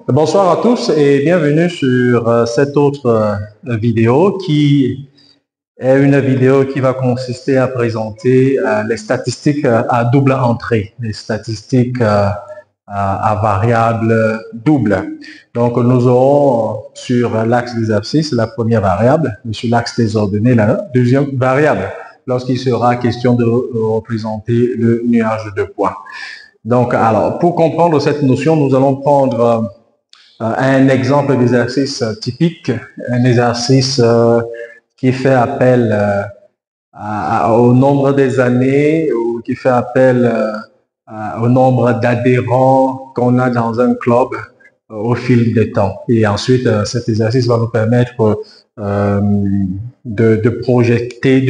Bonsoir à tous et bienvenue sur cette autre vidéo qui est une vidéo qui va consister à présenter les statistiques à double entrée, les statistiques à variable double. Donc nous aurons sur l'axe des abscisses la première variable et sur l'axe des ordonnées la deuxième variable lorsqu'il sera question de représenter le nuage de points. Donc alors pour comprendre cette notion, nous allons prendre un exemple d'exercice typique, un exercice qui fait appel au nombre des années ou qui fait appel au nombre d'adhérents qu'on a dans un club au fil des temps. Et ensuite, cet exercice va nous permettre de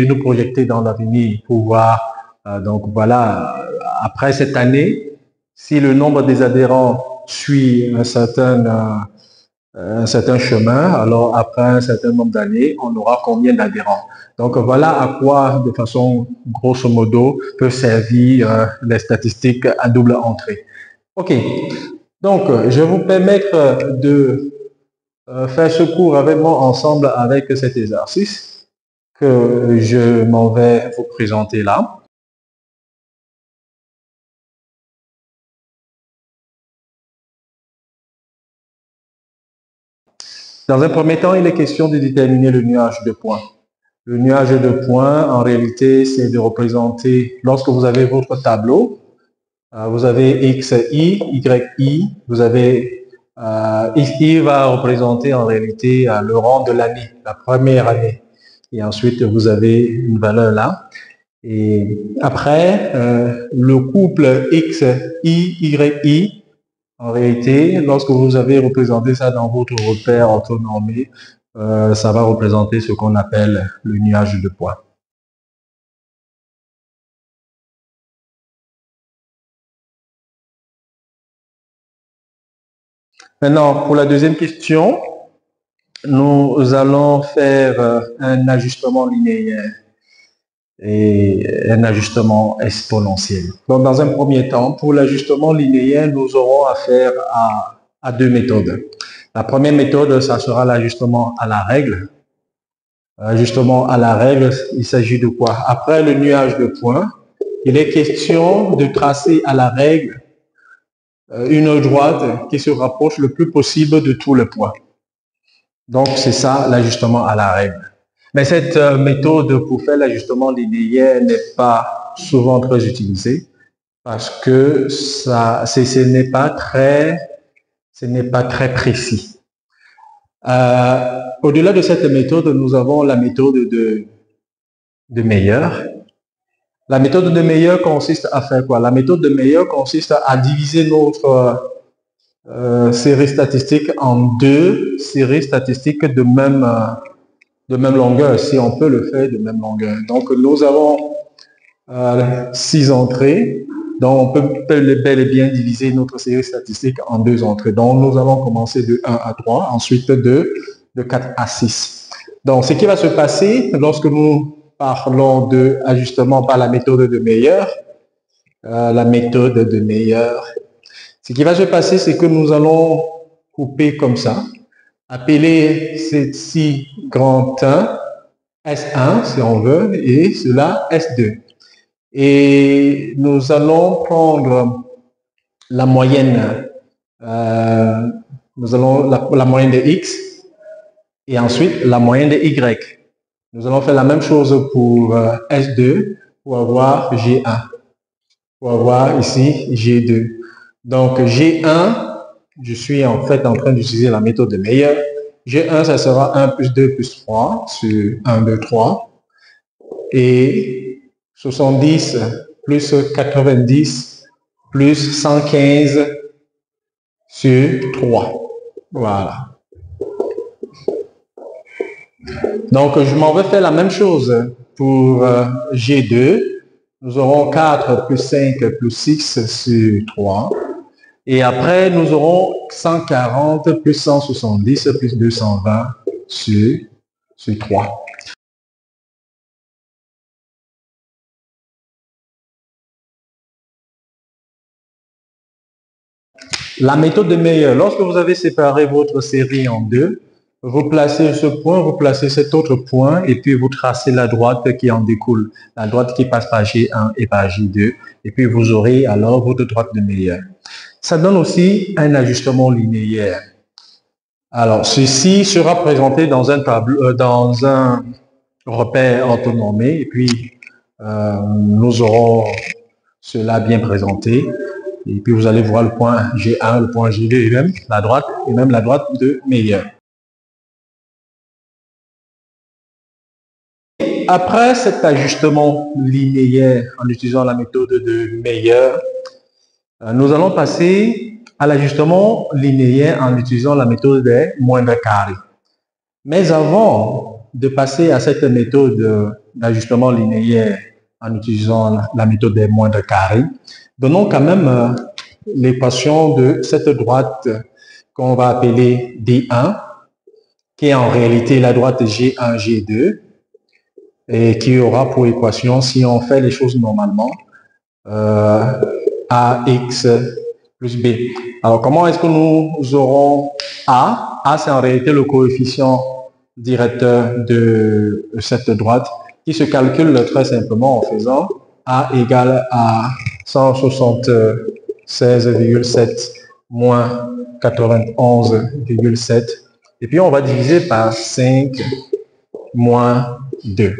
nous projeter dans l'avenir pour voir, donc voilà, après cette année, si le nombre des adhérents suit un certain chemin, alors après un certain nombre d'années, on aura combien d'adhérents. Donc voilà à quoi, de façon grosso modo, peuvent servir les statistiques à double entrée. OK, donc je vais vous permettre de faire ce cours avec moi ensemble avec cet exercice que je m'en vais vous présenter là. Dans un premier temps, il est question de déterminer le nuage de points. Le nuage de points, en réalité, c'est de représenter, lorsque vous avez votre tableau, vous avez XI, YI, vous avez XI va représenter en réalité le rang de l'année, la première année. Et ensuite, vous avez une valeur là. Et après, le couple XI, YI, en réalité, lorsque vous avez représenté ça dans votre repère orthonormé, ça va représenter ce qu'on appelle le nuage de points. Maintenant, pour la deuxième question, nous allons faire un ajustement linéaire et un ajustement exponentiel. Donc, dans un premier temps, pour l'ajustement linéaire, nous aurons affaire à deux méthodes. La première méthode, ça sera l'ajustement à la règle. L'ajustement à la règle, il s'agit de quoi? Après le nuage de points, il est question de tracer à la règle une droite qui se rapproche le plus possible de tous les points. Donc, c'est ça l'ajustement à la règle. Mais cette méthode pour faire l'ajustement linéaire n'est pas souvent très utilisée parce que ce n'est pas très précis. Au-delà de cette méthode, nous avons la méthode de Meyer. La méthode de Meyer consiste à faire quoi? La méthode de Meyer consiste à diviser notre série statistique en deux séries statistiques de même longueur, si on peut le faire de même longueur. Donc, nous avons 6 entrées, donc on peut bel et bien diviser notre série statistique en deux entrées. Donc, nous allons commencer de 1 à 3, ensuite de 4 à 6. Donc, ce qui va se passer lorsque nous parlons de ajustement par la méthode de Meyer, ce qui va se passer, c'est que nous allons couper comme ça, appeler ceci grand 1, S1 si on veut, et cela S2. Et nous allons prendre la moyenne, nous allons la moyenne de X et ensuite la moyenne de Y. Nous allons faire la même chose pour S2 pour avoir G1, pour avoir ici G2. Donc G1, je suis en fait en train d'utiliser la méthode de Meyer. G1, ça sera 1 plus 2 plus 3 sur 1, 2, 3. Et 70 plus 90 plus 115 sur 3. Voilà. Donc, je m'en vais faire la même chose pour G2. Nous aurons 4 plus 5 plus 6 sur 3. Et après, nous aurons 140 plus 170 plus 220 sur 3. La méthode de meilleur, lorsque vous avez séparé votre série en deux, vous placez ce point, vous placez cet autre point et puis vous tracez la droite qui en découle, la droite qui passe par G1 et par G2 et puis vous aurez alors votre droite de meilleur. Ça donne aussi un ajustement linéaire. Alors, ceci sera présenté dans un tableau, dans un repère orthonormé et puis nous aurons cela bien présenté. Et puis vous allez voir le point G1, le point G2 et même la droite de meilleur. Après cet ajustement linéaire en utilisant la méthode de meilleur, nous allons passer à l'ajustement linéaire en utilisant la méthode des moindres carrés. Mais avant de passer à cette méthode d'ajustement linéaire en utilisant la méthode des moindres carrés, donnons quand même l'équation de cette droite qu'on va appeler D1, qui est en réalité la droite G1, G2, et qui aura pour équation, si on fait les choses normalement, AX plus B. Alors, comment est-ce que nous aurons A? A, c'est en réalité le coefficient directeur de cette droite qui se calcule très simplement en faisant A égale à 176,7 moins 91,7 et puis on va diviser par 5 moins 2.